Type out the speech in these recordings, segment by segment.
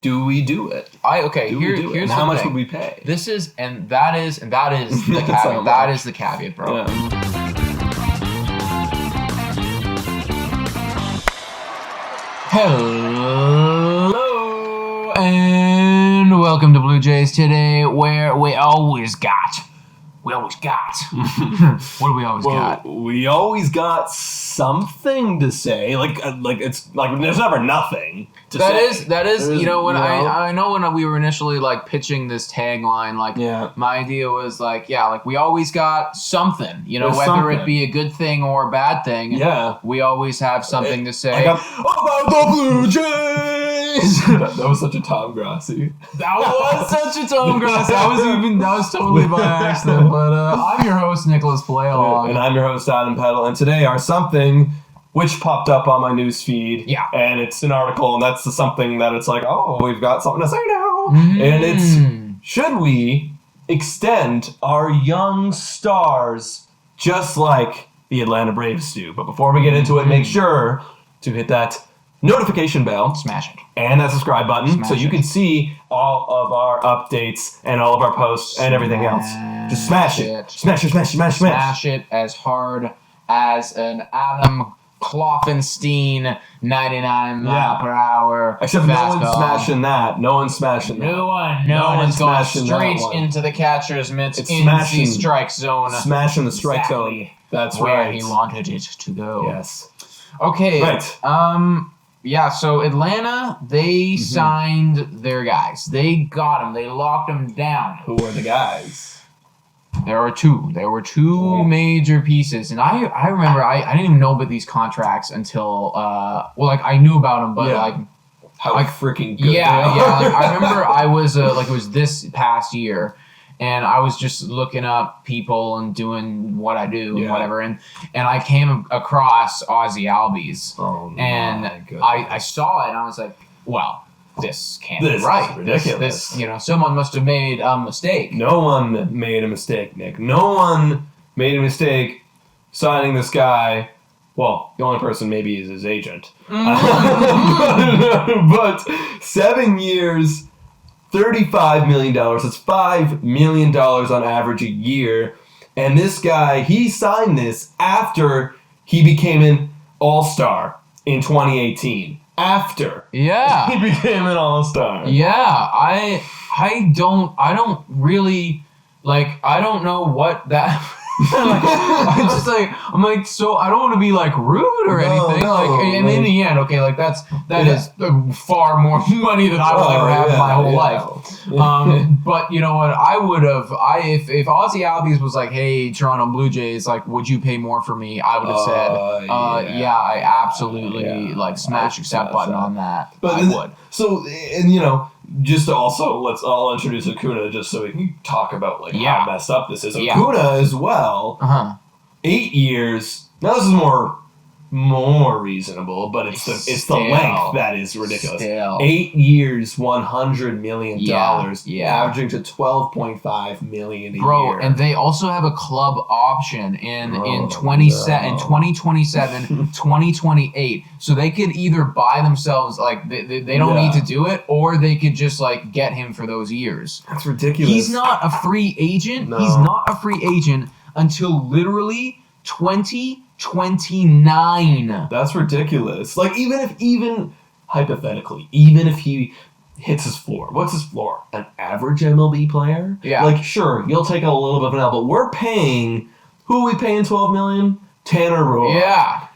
do we do it? Here's how much would we pay? That is the caveat. That is the caveat, bro. Yeah. Hello and welcome to Blue Jays today, where we always got. What do we always got? We always got something to say. Like it's like there's never nothing to say. That is. I know when we were initially like pitching this tagline, my idea was like we always got something. There's whether something. It be a good thing or a bad thing. Yeah, we always have something to say about the Blue Jays. that was such a Tom Grassi. That was totally by accident. But I'm your host, Nicholas Playalong. And I'm your host, Adam Peddle. And today our something, which popped up on my news feed. Yeah. And it's an article, and that's the something that it's like, oh, we've got something to say now. And it's, should we extend our young stars just like the Atlanta Braves do? But before we get into it, make sure to hit that notification bell. Smash it. And that subscribe button so you can see all of our updates and all of our posts and everything else. Just smash it. Smash it as hard as an Adam Kloffenstein 99 mile per hour. Except no one's smashing that. No one's smashing that. No one's going straight into the catcher's mitts in the strike zone. Smashing the strike zone. That's where he wanted it to go. Yes. Okay. Right. So Atlanta, they signed their guys. They got them. They locked them down. Who are the guys? There were two. Two major pieces. And I remember, I didn't even know about these contracts until, I knew about them, but how freaking good they are. I remember I was, it was this past year. And I was just looking up people and doing what I do and whatever. And I came across Ozzy Albies. Oh, and I saw it and I was like, well, this can't be right. This is ridiculous. This, someone must have made a mistake. No one made a mistake, Nick. No one made a mistake signing this guy. Well, the only person maybe is his agent. But 7 years... $35 million. That's $5 million on average a year. And this guy, he signed this after he became an all-star in 2018. After. Yeah. He became an all-star. Yeah. I don't really, I don't know what that... I'm like, so I don't want to be rude or anything. And in the end, that is far more money than I will ever have in my whole life. But you know what? I would have, if Ozzy Albies was like, hey, Toronto Blue Jays, would you pay more for me? I would have said, I absolutely smash accept button on that. But I would. So, and just also, I'll introduce Acuna just so we can talk about how messed up this is. Acuna as well. 8 years. Now this is more reasonable, but it's the length that is ridiculous. 8 years, $100 million, averaging to $12.5 million a year. Bro, and they also have a club option in 2027, 2028. So they could either buy themselves, they don't need to do it, or they could just get him for those years. That's ridiculous. He's not a free agent. No. He's not a free agent until literally 2029. That's ridiculous. Even hypothetically, even if he hits his floor, what's his floor? An average MLB player? Yeah. Sure, you'll take a little bit of an L, but we're paying. Who are we paying $12 million? Tanner Roark.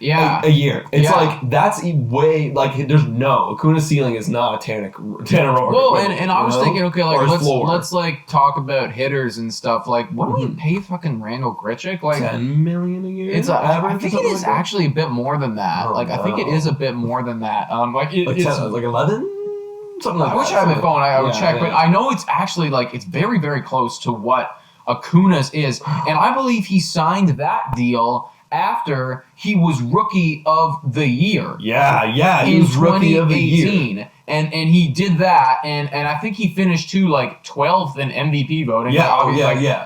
Yeah. A year. It's that's way there's no Acuna's ceiling is not a Tanner Roark. Well, and I was thinking, okay, let's talk about hitters and stuff. What do we pay fucking Randall Grichuk? $10 million a year. It's I think it is actually a bit more than that. I think it is a bit more than that. It's 11. Something like that. I wish I had my phone. I would check, but I know it's actually it's very, very close to what Acuna's is, and I believe he signed that deal after he was Rookie of the Year. Yeah, he was Rookie of the Year. And he did that, and I think he finished too, like 12th in MVP voting. Yeah,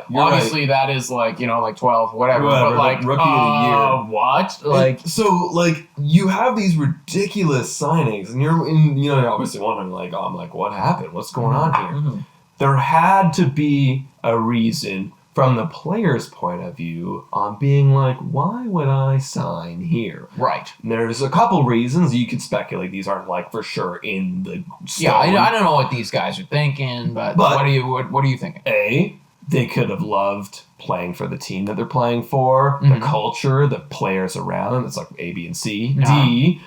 You're obviously right. That is like 12th, whatever. But like rookie of the year. What? Like you have these ridiculous signings, and you're obviously wondering what happened? What's going on here? Mm-hmm. There had to be a reason from the player's point of view on being like, why would I sign here? Right. And there's a couple reasons you could speculate. These aren't for sure in the stone. Yeah, I don't know what these guys are thinking, but what are you thinking? A, they could have loved playing for the team that they're playing for, the culture, the players around them. It's like A, B, and C. D,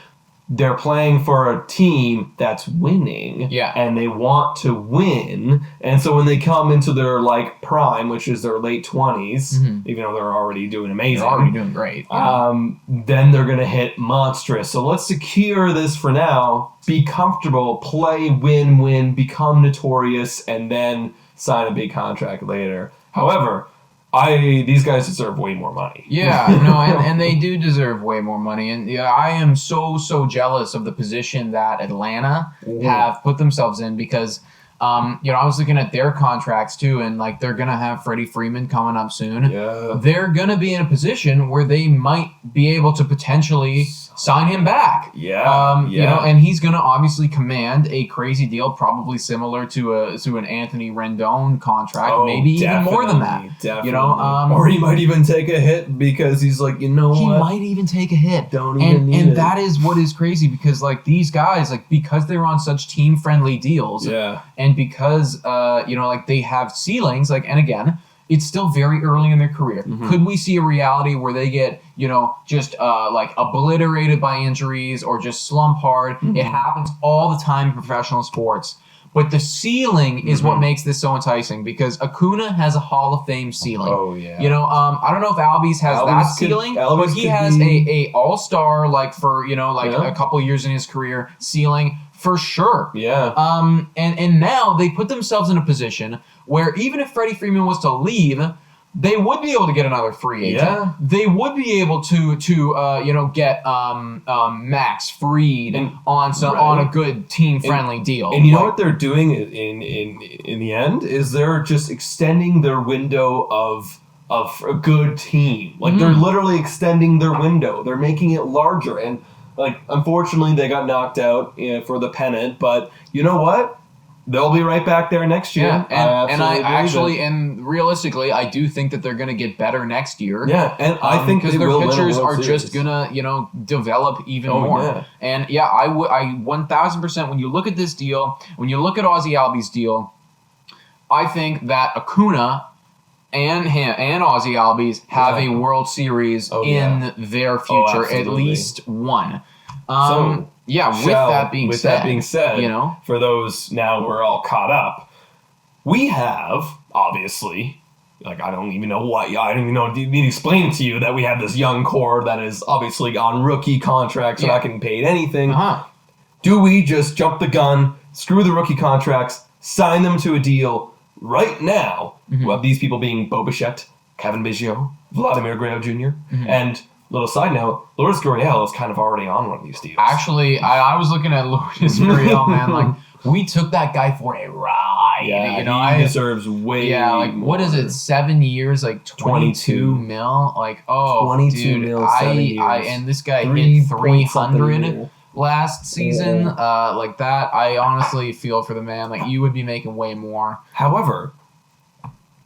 they're playing for a team that's winning, and they want to win. And so when they come into their prime, which is their late 20s, even though they're already doing amazing, they're already doing great. Then they're gonna hit monstrous. So let's secure this for now. Be comfortable, play, win, become notorious, and then sign a big contract later. However, these guys deserve way more money. Yeah, no, and they do deserve way more money. And I am so jealous of the position that Atlanta have put themselves in because, I was looking at their contracts too, and they're gonna have Freddie Freeman coming up soon. Yeah, they're gonna be in a position where they might be able to potentially sign him back. And he's gonna obviously command a crazy deal, probably similar to an Anthony Rendon contract, maybe even more than that. Definitely. Or he might even take a hit because he's like, he might even take a hit. And that is what is crazy because these guys, because they're on such team friendly deals, and because they have ceilings, and again, it's still very early in their career. Could we see a reality where they get, just obliterated by injuries or just slump hard? It happens all the time in professional sports. But the ceiling is what makes this so enticing because Acuna has a Hall of Fame ceiling. Oh, yeah. I don't know if Albies has that ceiling, but he has a all-star, for, a couple years in his career ceiling for sure. Yeah. And now they put themselves in a position where even if Freddie Freeman was to leave, they would be able to get another free agent. Yeah. They would be able to get Max Fried on a good team friendly deal. And you know what they're doing in the end is they're just extending their window of a good team. They're literally extending their window. They're making it larger. And unfortunately they got knocked out for the pennant, but you know what? They'll be right back there next year. Yeah, and realistically, I do think that they're going to get better next year. Yeah, and I think because their pitchers are just going to, develop even more. Yeah. And I 1000%. When you look at this deal, when you look at Ozzie Albies' deal, I think that Acuna and Ozzie Albies have a World Series in their future, at least one. With that being said, for those now we're all caught up, we have, obviously, I don't even know need to explain to you that we have this young core that is obviously on rookie contracts, not getting paid anything. Do we just jump the gun, screw the rookie contracts, sign them to a deal right now? We have these people being Bo Bichette, Kevin Biggio, Vladimir Guerrero Jr., and... Little side note, Lourdes Gurriel is kind of already on one of these deals. Actually, I was looking at Lourdes Gurriel, man. We took that guy for a ride. Yeah, he deserves way more. What is it, 7 years, 22 mil? 22 mil, 7 years. And this guy hit 300 last season. That, I honestly feel for the man. You would be making way more. However,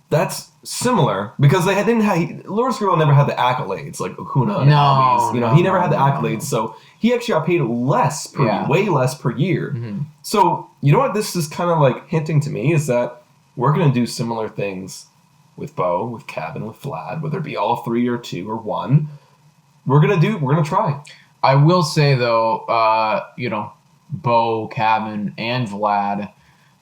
that's similar because they didn't have Lourdes Gurriel never had the accolades like Acuna and Albies. He never had the accolades, so he actually got paid less way less per year. So you know what this is kind of hinting to me is that we're gonna do similar things with Bo, with Kevin, with Vlad, whether it be all three or two or one. We're gonna try. I will say though, Bo, Kevin, and Vlad.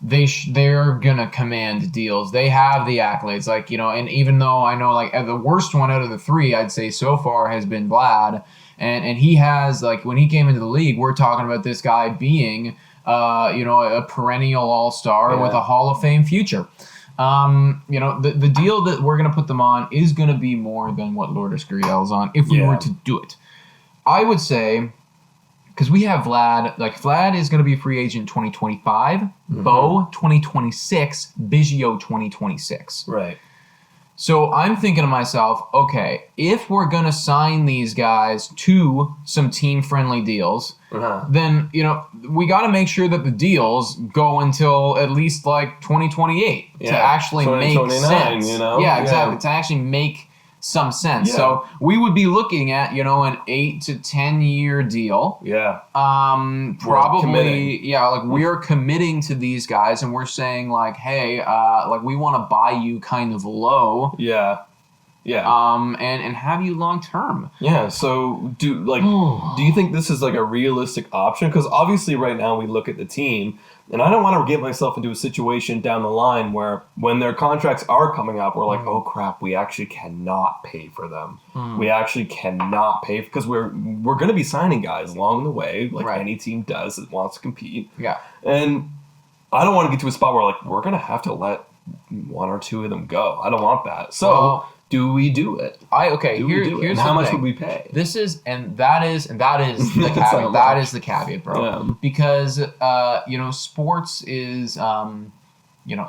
They're gonna command deals. They have the accolades, and even though I know the worst one out of the three, I'd say so far has been Vlad, and he has when he came into the league, we're talking about this guy being a perennial all-star with a Hall of Fame future. The deal that we're gonna put them on is gonna be more than what Lourdes Gurriel is on if we were to do it. I would say. because we have Vlad. Like Vlad is going to be a free agent 2025, Bo 2026, Biggio 2026. Right. So I'm thinking to myself, okay, if we're going to sign these guys to some team-friendly deals, then, we got to make sure that the deals go until at least like 2028 to actually make sense. Yeah, exactly. To actually make some sense. Yeah. So we would be looking at, an 8 to 10 year deal. Yeah. Probably, we're committing to these guys and we're saying like, hey, we want to buy you kind of low. Yeah. Yeah. And have you long term. Yeah. So do you think this is like a realistic option? Because obviously right now we look at the team, and I don't want to get myself into a situation down the line where when their contracts are coming up, we're like, oh crap, we actually cannot pay for them. We actually cannot pay because we're going to be signing guys along the way, like any team does that wants to compete. Yeah. And I don't want to get to a spot where like we're going to have to let one or two of them go. I don't want that. So. Do we do it? Here's how much would we pay? That is the caveat. That is the caveat, bro. Yeah. Because sports is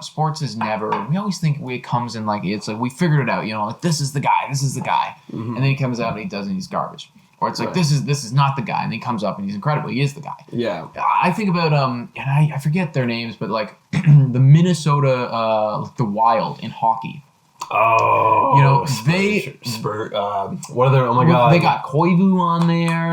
sports is never. We always think it comes in like it's like we figured it out. Like this is the guy, and then he comes out and he does and he's garbage. Or it's like this is not the guy, and then he comes up and he's incredible. He is the guy. Yeah. I think about and I forget their names, but like the Minnesota the Wild in hockey. Oh, what are their? Oh my god, they got Koivu on there.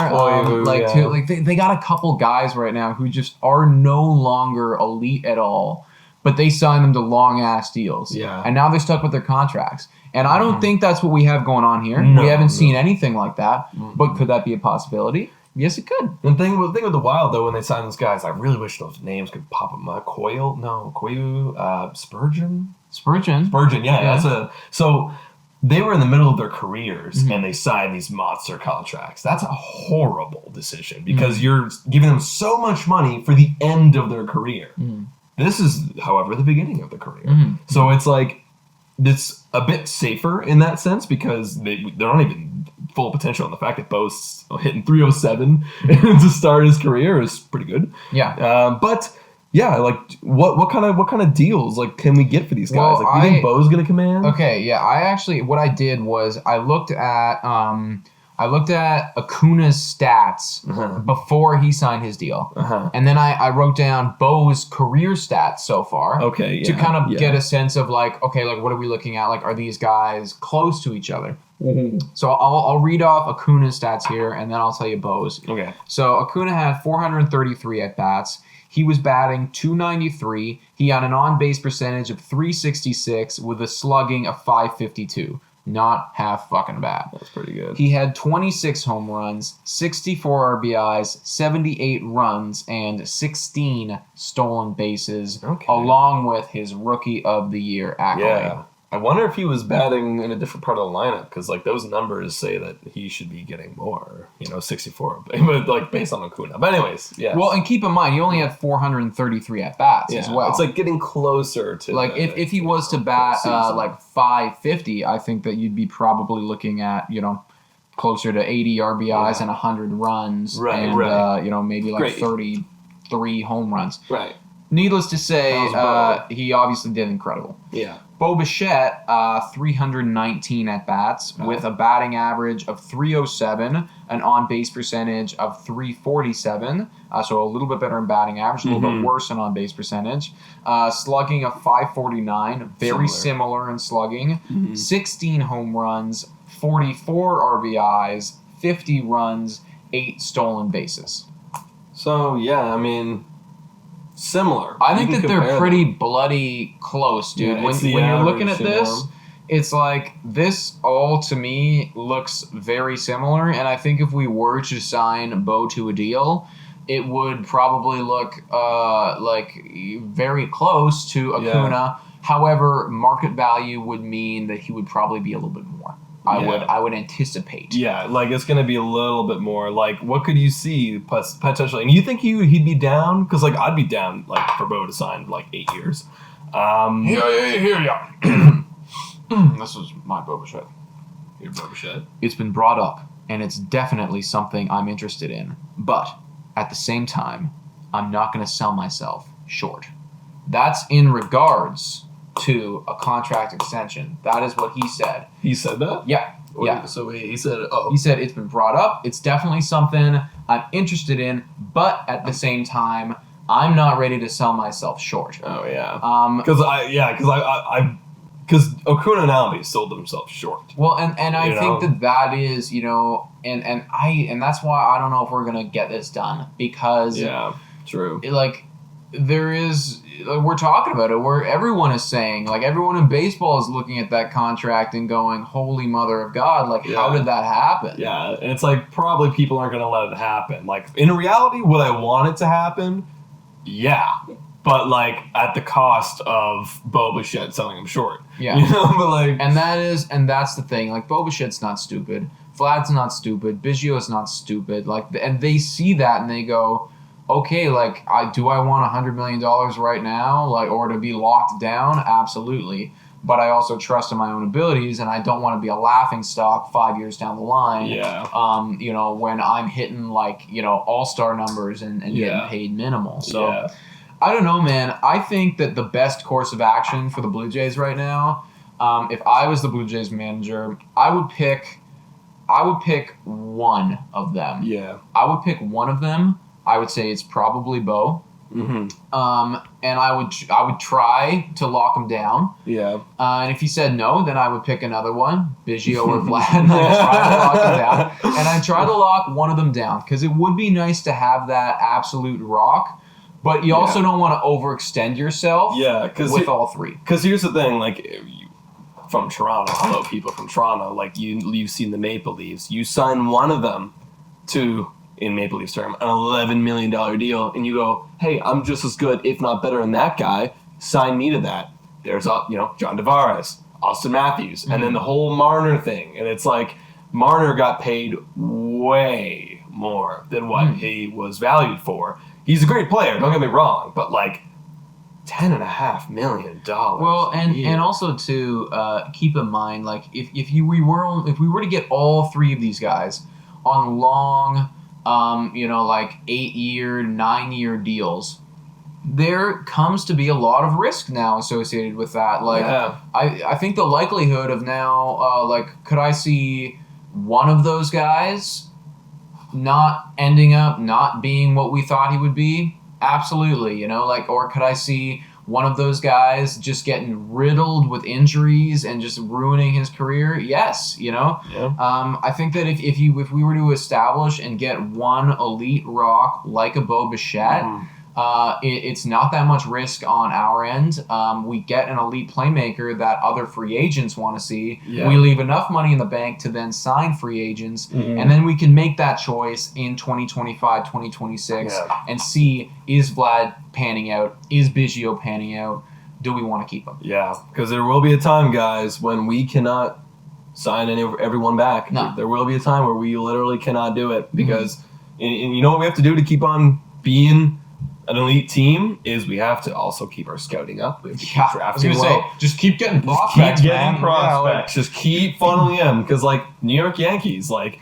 They got a couple guys right now who just are no longer elite at all, but they signed them to long ass deals. Yeah, and now they're stuck with their contracts. And I don't think that's what we have going on here. No, we haven't seen anything like that. But could that be a possibility? Yes, it could. The thing with the Wild, though, when they sign those guys, I really wish those names could pop up. Koivu, Spurgeon, yeah. So they were in the middle of their careers, and they signed these monster contracts. That's a horrible decision because you're giving them so much money for the end of their career. This is, however, the beginning of the career. So it's like, it's a bit safer in that sense because they're not even full potential. And the fact that Bo's hitting 307 to start his career is pretty good. Yeah. But yeah, like what kind of deals like can we get for these guys? Well, you think Bo's gonna command? Okay, yeah. What I did was I looked at Acuna's stats before he signed his deal. And then I wrote down Bo's career stats so far. Okay, to kind of get a sense of like, okay, like what are we looking at? Like, are these guys close to each other? So I'll read off Acuna's stats here, and then I'll tell you Bo's. Okay. So Acuna had 433 at bats. He was batting .293. He had an on-base percentage of .366 with a slugging of .552. Not half fucking bad. That's pretty good. He had 26 home runs, 64 RBIs, 78 runs, and 16 stolen bases, along with his Rookie of the Year accolade. Yeah. I wonder if he was batting in a different part of the lineup because like those numbers say that he should be getting more, 64, but like based on Acuna. But anyways, yeah. Well, and keep in mind, he only had 433 at bats as well. It's like getting closer to like if he was to bat like 550, I think that you'd be probably looking at closer to 80 RBIs and 100 runs, and maybe like 33 home runs. Right. Needless to say, he obviously did incredible. Yeah. Bo Bichette, 319 at-bats with a batting average of .307, an on-base percentage of .347, so a little bit better in batting average, a little bit worse in on-base percentage. Slugging of .549, very similar in slugging. 16 home runs, 44 RBIs, 50 runs, 8 stolen bases. So, yeah, I mean... similar. I think that they're pretty bloody close, dude. Yeah, when you're looking at this, it's like this all to me looks very similar. And I think if we were to sign Bo to a deal, it would probably look like very close to Acuna. Yeah. However, market value would mean that he would probably be a little bit more. I would anticipate. Yeah, like it's gonna be a little bit more. Like, what could you see potentially? And you think he'd be down? Because like I'd be down like for Bo to sign like 8 years. Yeah. This was my Bo Bichette. Your Bo Bichette. It's been brought up, and it's definitely something I'm interested in. But at the same time, I'm not going to sell myself short. That's in regards to a contract extension. That is what he said. He said that? Yeah. Yeah. So he said, He said it's been brought up. It's definitely something I'm interested in, but at the same time, I'm not ready to sell myself short. Oh yeah. Because Okuna and Albi sold themselves short. Well, and I think that is, and that's why I don't know if we're gonna get this done, because true. We're talking about it where everyone is saying, like, everyone in baseball is looking at that contract and going, holy mother of God, like, how did that happen? Yeah, and it's like, probably people aren't going to let it happen. Like, in reality, would I want it to happen? Yeah. But, like, at the cost of Bo Bichette selling him short. Yeah. But, like... And that's the thing. Like, Bo Bichette's not stupid. Vlad's not stupid. Biggio's not stupid. Like, and they see that and they go... Okay, like, do I want $100 million right now, like, or to be locked down? Absolutely. But I also trust in my own abilities, and I don't want to be a laughing stock 5 years down the line. Yeah. When I'm hitting, like, all-star numbers and getting paid minimal. So, I don't know, man. I think that the best course of action for the Blue Jays right now, if I was the Blue Jays manager, I would pick one of them. Yeah. I would pick one of them. I would say it's probably Bo. Mm-hmm. And I would try to lock him down. Yeah. And if he said no, then I would pick another one, Biggio or Vlad, and I'd try to lock him down. And I'd try to lock one of them down, because it would be nice to have that absolute rock, but you also don't want to overextend yourself with all three. Because here's the thing, like, from Toronto, hello people from Toronto, like, you've seen the Maple Leafs. You sign one of them to... in Maple Leafs term, an $11 million deal, and you go, hey, I'm just as good, if not better than that guy, sign me to that. There's, John Tavares, Austin Matthews, and then the whole Marner thing, and it's like, Marner got paid way more than what he was valued for. He's a great player, don't get me wrong, but, like, $10.5 million. Well, and also to keep in mind, like, if we were to get all three of these guys on long... 8-year, 9-year deals, there comes to be a lot of risk now associated with that. Like, I think the likelihood of now, could I see one of those guys not ending up not being what we thought he would be? Absolutely, or could I see one of those guys just getting riddled with injuries and just ruining his career? Yes, I think that if we were to establish and get one elite rock like a Bo Bichette, it's not that much risk on our end. We get an elite playmaker that other free agents want to see. Yeah. We leave enough money in the bank to then sign free agents, and then we can make that choice in 2025, 2026, and see, is Vlad panning out? Is Biggio panning out? Do we want to keep him? Yeah, because there will be a time, guys, when we cannot sign everyone back. No. There will be a time where we literally cannot do it, because and you know what we have to do to keep on being an elite team is we have to also keep our scouting up. We have to keep drafting well. Just keep getting prospects, Just keep funneling in, because, like, New York Yankees, like,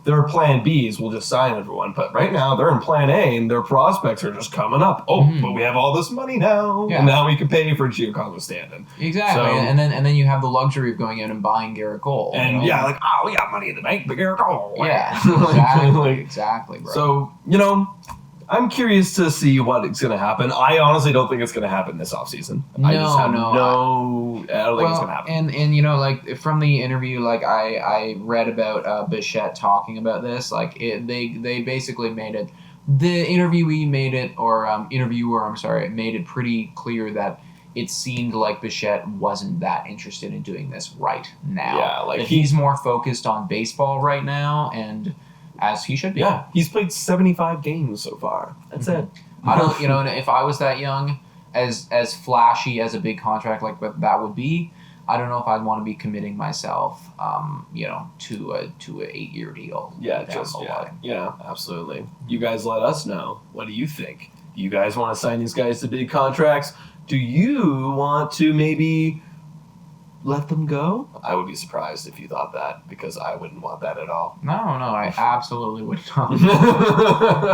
their plan Bs will just sign everyone. But right now, they're in plan A, and their prospects are just coming up. Oh, but we have all this money now, and now we can pay for Giancarlo Stanton. Exactly, so, and then you have the luxury of going in and buying Garrett Cole. And, we got money in the bank, but Garrett Cole. Yeah, exactly, bro. So, I'm curious to see what is going to happen. I honestly don't think it's going to happen this offseason. I don't think it's going to happen. And from the interview, I read about Bichette talking about this. They basically made it. The interviewer made it pretty clear that it seemed like Bichette wasn't that interested in doing this right now. Yeah, he's more focused on baseball right now, and as he should be. Yeah, he's played 75 games so far. That's it. I don't, and if I was that young, as flashy as a big contract like that would be, I don't know if I'd want to be committing myself, to a 8-year deal. Yeah, absolutely. You guys let us know. What do you think? Do you guys want to sign these guys to big contracts? Do you want to maybe let them go? I would be surprised if you thought that, because I wouldn't want that at all. No, I absolutely would not.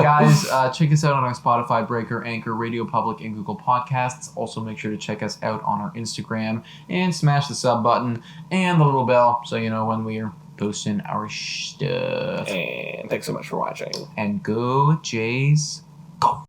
Guys, check us out on our Spotify, Breaker, Anchor, Radio Public, and Google Podcasts. Also, make sure to check us out on our Instagram and smash the sub button and the little bell so you know when we're posting our stuff. And thanks so much for watching. And go Jays, go!